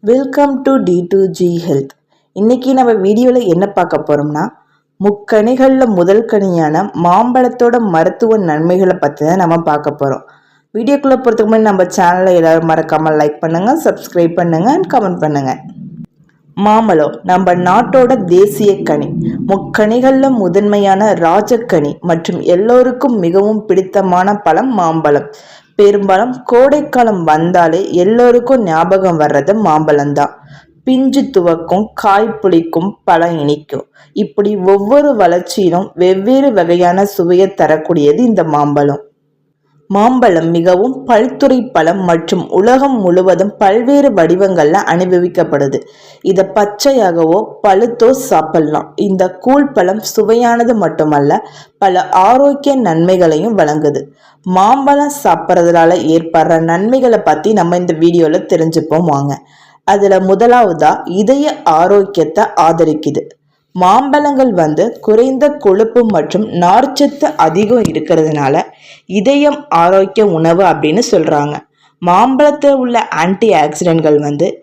Welcome to D2G health. இன்னைக்கு நம்ம வீடியோவில் என்ன பார்க்க போகிறோம்னா, முக்கணிகளில் முதல் கனியான மாம்பழத்தோட மருத்துவ நன்மைகளை பற்றி தான் நம்ம பார்க்க போகிறோம். வீடியோக்குள்ளே போகிறதுக்கு முன்னாடி நம்ம சேனலை எல்லோரும் மறக்காமல் லைக் பண்ணுங்கள், சப்ஸ்கிரைப் பண்ணுங்கள் அண்ட் கமெண்ட் பண்ணுங்கள். மாம்பழம் நம்ம நாட்டோட தேசிய கனி. முக்கணிகளில் முதன்மையான ராஜக்கனி மற்றும் எல்லோருக்கும் மிகவும் பிடித்தமான பழம் மாம்பழம். பெரும்பாலும் கோடைக்காலம் வந்தாலே எல்லோருக்கும் ஞாபகம் வர்றது மாம்பழம்தான். பிஞ்சு துவக்கும், காய் புளிக்கும், பழம் இனிக்கும். இப்படி ஒவ்வொரு வளர்ச்சியிலும் வெவ்வேறு வகையான சுவையை தரக்கூடியது இந்த மாம்பழம். மாம்பழம் மிகவும் பல்துறை பழம் மற்றும் உலகம் முழுவதும் பல்வேறு வடிவங்கள்ல அனுபவிக்கப்படுது. இதை பச்சையாகவோ பழுத்தோ சாப்பிடலாம். இந்த கூழ் பழம் சுவையானது மட்டுமல்ல, பல ஆரோக்கிய நன்மைகளையும் வழங்குது. மாம்பழம் சாப்பிட்றதுனால ஏற்படுற நன்மைகளை பத்தி நம்ம இந்த வீடியோல தெரிஞ்சுப்போம் வாங்க. அதுல முதலாவதா இதய ஆரோக்கியத்தை ஆதரிக்குது. மாம்பழங்கள் குறைந்த கொழுப்பு மற்றும் நார்ச்சத்து அதிகம் இருக்கிறதுனால இதயம் ஆரோக்கிய உணவு அப்படின்னு சொல்றாங்க. மாம்பழத்தில் உள்ள ஆன்டி ஆக்சிடென்ட்கள்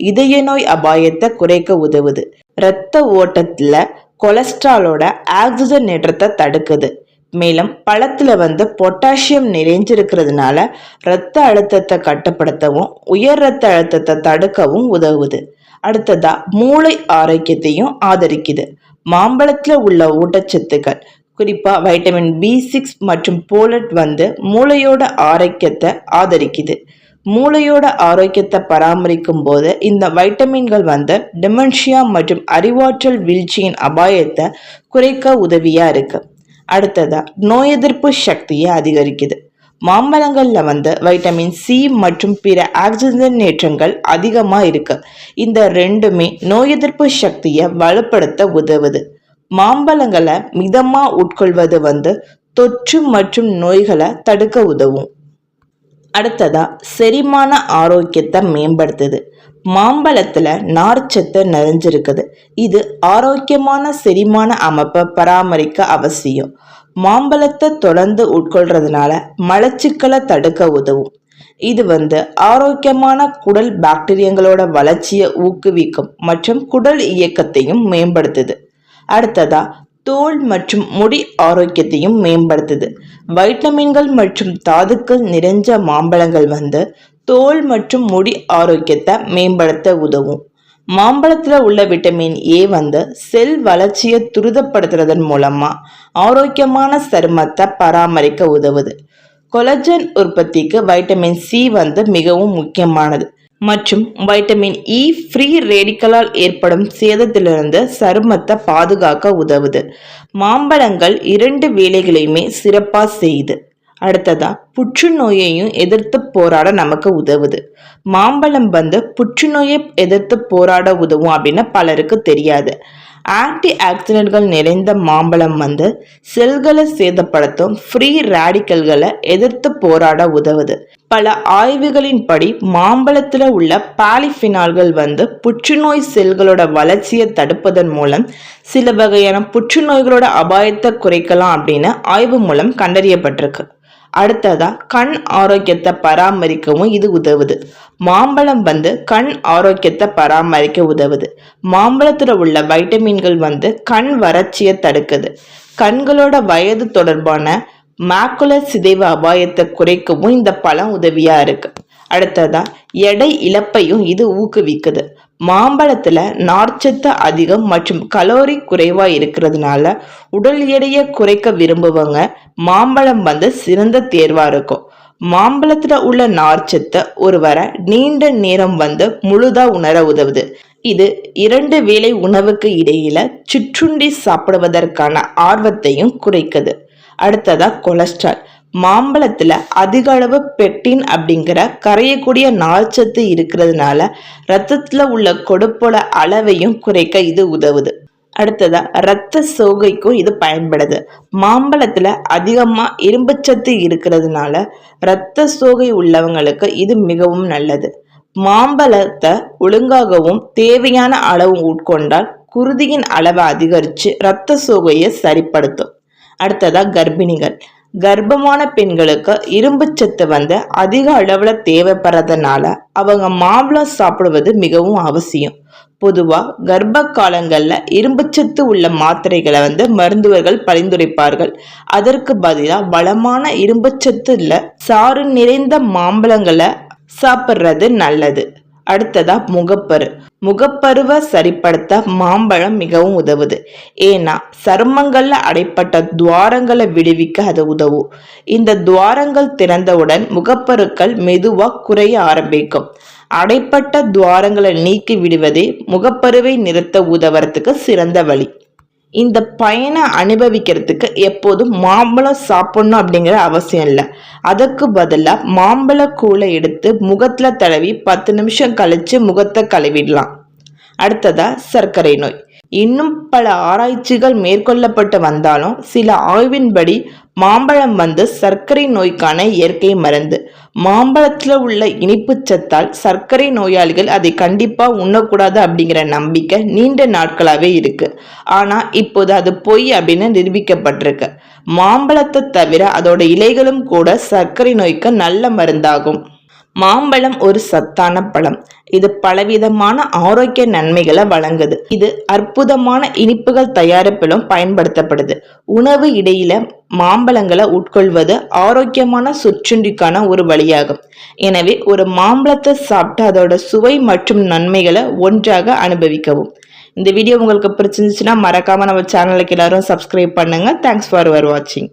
இதய நோய் அபாயத்தை குறைக்க உதவுது. இரத்த ஓட்டத்துல கொலஸ்ட்ராலோட ஆக்சிஜனேற்றத்தை தடுக்குது. மேலும் பழத்துல பொட்டாசியம் நிறைஞ்சிருக்கிறதுனால இரத்த அழுத்தத்தை கட்டுப்படுத்தவும் உயர் இரத்த அழுத்தத்தை தடுக்கவும் உதவுது. அடுத்ததா மூளை ஆரோக்கியத்தையும் ஆதரிக்குது. மாம்பழத்துல உள்ள ஊட்டச்சத்துக்கள் குறிப்பா வைட்டமின் B6 மற்றும் போலட் மூளையோட ஆரோக்கியத்தை ஆதரிக்குது. மூளையோட ஆரோக்கியத்தை பராமரிக்கும் போது இந்த வைட்டமின்கள் டிமென்ஷியா மற்றும் அறிவாற்றல் வீழ்ச்சியின் அபாயத்தை குறைக்க உதவியா இருக்கு. அடுத்ததா நோய் எதிர்ப்பு சக்தியை அதிகரிக்குது. மாம்பழங்கள்ல வைட்டமின் C மற்றும் பிற ஆக்சிஜனேற்றங்கள் அதிகமா இருக்கு. இந்த ரெண்டுமே நோய் எதிர்ப்பு சக்தியை வலுப்படுத்த உதவுது. மாம்பழங்களை மிதமா உட்கொள்வது தொற்று மற்றும் நோய்களை தடுக்க உதவும். அடுத்ததா செரிமான ஆரோக்கியத்தை மேம்படுத்துது. மாம்பழத்துல நார்ச்சத்து நிறைஞ்சிருக்குது. இது ஆரோக்கியமான செரிமான அமைப்பை பராமரிக்க அவசியம். மாம்பழத்தை தொடர்ந்து உட்கொள்றதுனால மலச்சிக்கலை தடுக்க உதவும். இது ஆரோக்கியமான குடல் பாக்டீரியங்களோட வளர்ச்சியை ஊக்குவிக்கும் மற்றும் குடல் இயக்கத்தையும் மேம்படுத்துது. அடுத்ததா தோல் மற்றும் முடி ஆரோக்கியத்தையும் மேம்படுத்துது. வைட்டமின்கள் மற்றும் தாதுக்கள் நிறைஞ்ச மாம்பழங்கள் தோல் மற்றும் முடி ஆரோக்கியத்தை மேம்படுத்த உதவும். மாம்பழத்துல உள்ள விட்டமின் A செல் வளர்ச்சியை துரிதப்படுத்துறதன் மூலமா ஆரோக்கியமான சருமத்தை பராமரிக்க உதவுது. கொலஜன் உற்பத்திக்கு வைட்டமின் C மிகவும் முக்கியமானது மற்றும் வைட்டமின் E ஃப்ரீ ரேடிக்கலால் ஏற்படும் சேதத்திலிருந்து சருமத்தை பாதுகாக்க உதவுது. மாம்பழங்கள் 2 வேலைகளையுமே சிறப்பா செய்யுது. அடுத்ததா புற்றுநோயையும் எதிர்த்து போராட நமக்கு உதவுது. மாம்பழம் புற்றுநோயை எதிர்த்து போராட உதவும் அப்படின்னு பலருக்கு தெரியாது. ஆன்டி ஆக்சிடென்ட்கள் நிறைந்த மாம்பழம் செல்களை சேதப்படுத்தும் ஃப்ரீ ரேடிக்கல்களை எதிர்த்து போராட உதவுது. பல ஆய்வுகளின்படி மாம்பழத்துல உள்ள பாலிஃபினால்கள் புற்றுநோய் செல்களோட வளர்ச்சியை தடுப்பதன் மூலம் சில வகையான புற்றுநோய்களோட அபாயத்தை குறைக்கலாம் அப்படின்னு ஆய்வு மூலம் கண்டறியப்பட்டிருக்கு. அடுத்ததா கண் ஆரோக்கியத்தை பராமரிக்கவும் இது உதவுது. மாம்பழம் கண் ஆரோக்கியத்தை பராமரிக்க உதவுது. மாம்பழத்துல உள்ள வைட்டமின்கள் கண் வறட்சியை தடுக்குது. கண்களோட வயது தொடர்பான மேக்குலர் சிதைவு அபாயத்தை குறைக்கவும் இந்த பழம் உதவியா இருக்கு. அடுத்ததா எடை இழப்பையும் இது ஊக்குவிக்குது. மாம்பழத்துல நார்ச்சத்து அதிகம் மற்றும் கலோரி குறைவா இருக்கிறதுனால உடல் எடையை குறைக்க விரும்புவங்க மாம்பழம் சிறந்த தேர்வா இருக்கும். மாம்பழத்துல உள்ள நார்ச்சத்து ஒருவரை நீண்ட நேரம் முழுதா உணர உதவுது. இது 2 வேளை உணவுக்கு இடையில சிற்றுண்டி சாப்பிடுவதற்கான ஆர்வத்தையும் குறைக்குது. அடுத்ததா கொலஸ்ட்ரால். மாம்பழத்துல அதிக அளவு பெக்டின் அப்படிங்கிற கரையக்கூடிய நார்ச்சத்து இருக்கிறதுனால ரத்தத்துல உள்ள கொழுப்போட அளவையும் குறைக்க இது உதவுது. அடுத்ததா இரத்த சோகைக்கும் இது பயன்படுது. மாம்பழத்துல அதிகமா இரும்புச்சத்து இருக்கிறதுனால இரத்த சோகை உள்ளவங்களுக்கு இது மிகவும் நல்லது. மாம்பழத்தை ஒழுங்காகவும் தேவையான அளவு உட்கொண்டால் குருதியின் அளவை அதிகரிச்சு இரத்த சோகையை சரிப்படுத்தும். அடுத்ததா கர்ப்பிணிகள். கர்ப்பமான பெண்களுக்கு இரும்புச்சத்து அதிக அளவுல தேவைப்படுறதுனால அவங்க மாம்பழம் சாப்பிடுவது மிகவும் அவசியம். பொதுவா கர்ப்ப காலங்கள்ல இரும்புச்சத்து உள்ள மாத்திரைகளை மருத்துவர்கள் பரிந்துரைப்பார்கள். அதற்கு பதிலா பலமான இரும்புச்சத்து இல்ல சாறு நிறைந்த மாம்பழங்களை சாப்பிடுறது நல்லது. அடுத்ததா முகப்பருவை சரிப்படுத்த மாம்பழம் மிகவும் உதவுது. ஏன்னா சருமங்கள்ல அடைப்பட்ட துவாரங்களை விடுவிக்க அது உதவும். இந்த துவாரங்கள் திறந்தவுடன் முகப்பருக்கள் மெதுவா குறைய ஆரம்பிக்கும். அடைப்பட்ட துவாரங்களை நீக்கி விடுவதே முகப்பருவை நிறுத்த உதவுறதுக்கு சிறந்த வழி. இந்த பயனை அனுபவிக்கிறதுக்கு எப்போதும் மாம்பழம் சாப்பிடணும் அப்படிங்கிற அவசியம் இல்லை. அதுக்கு பதிலாக மாம்பழக்கூளை எடுத்து முகத்துல தடவி 10 நிமிஷம் கழிச்சு முகத்தை கழுவிடலாம். அடுத்ததா சர்க்கரை நோய். இன்னும் பல ஆராய்ச்சிகள் மேற்கொள்ளப்பட்டு வந்தாலும் சில ஆய்வின்படி மாம்பழம் சர்க்கரை நோய்க்கான இயற்கை மருந்து. மாம்பழத்துல உள்ள இனிப்பு சத்தால் சர்க்கரை நோயாளிகள் அதை கண்டிப்பா உண்ணக்கூடாது அப்படிங்கிற நம்பிக்கை நீண்ட நாட்களாவே இருக்கு. ஆனா இப்போது அது பொய் அப்படின்னு நிரூபிக்கப்பட்டிருக்கு. மாம்பழத்தை தவிர அதோட இலைகளும் கூட சர்க்கரை நோய்க்கு நல்ல மருந்தாகும். மாம்பழம் ஒரு சத்தான பழம். இது பலவிதமான ஆரோக்கிய நன்மைகளை வழங்குது. இது அற்புதமான இனிப்புகள் தயாரிப்பிலும் பயன்படுத்தப்படுது. உணவு இடையில மாம்பழங்களை உட்கொள்வது ஆரோக்கியமான சுற்றுண்டிக்கான ஒரு வழியாகும். எனவே ஒரு மாம்பழத்தை சாப்பிட்டு அதோட சுவை மற்றும் நன்மைகளை ஒன்றாக அனுபவிக்கவும். இந்த வீடியோ உங்களுக்கு பிடிச்சிருந்துச்சுன்னா மறக்காம நம்ம சேனலுக்கு எல்லாரும் சப்ஸ்கிரைப் பண்ணுங்க. தேங்க்ஸ் ஃபார் வாட்சிங்.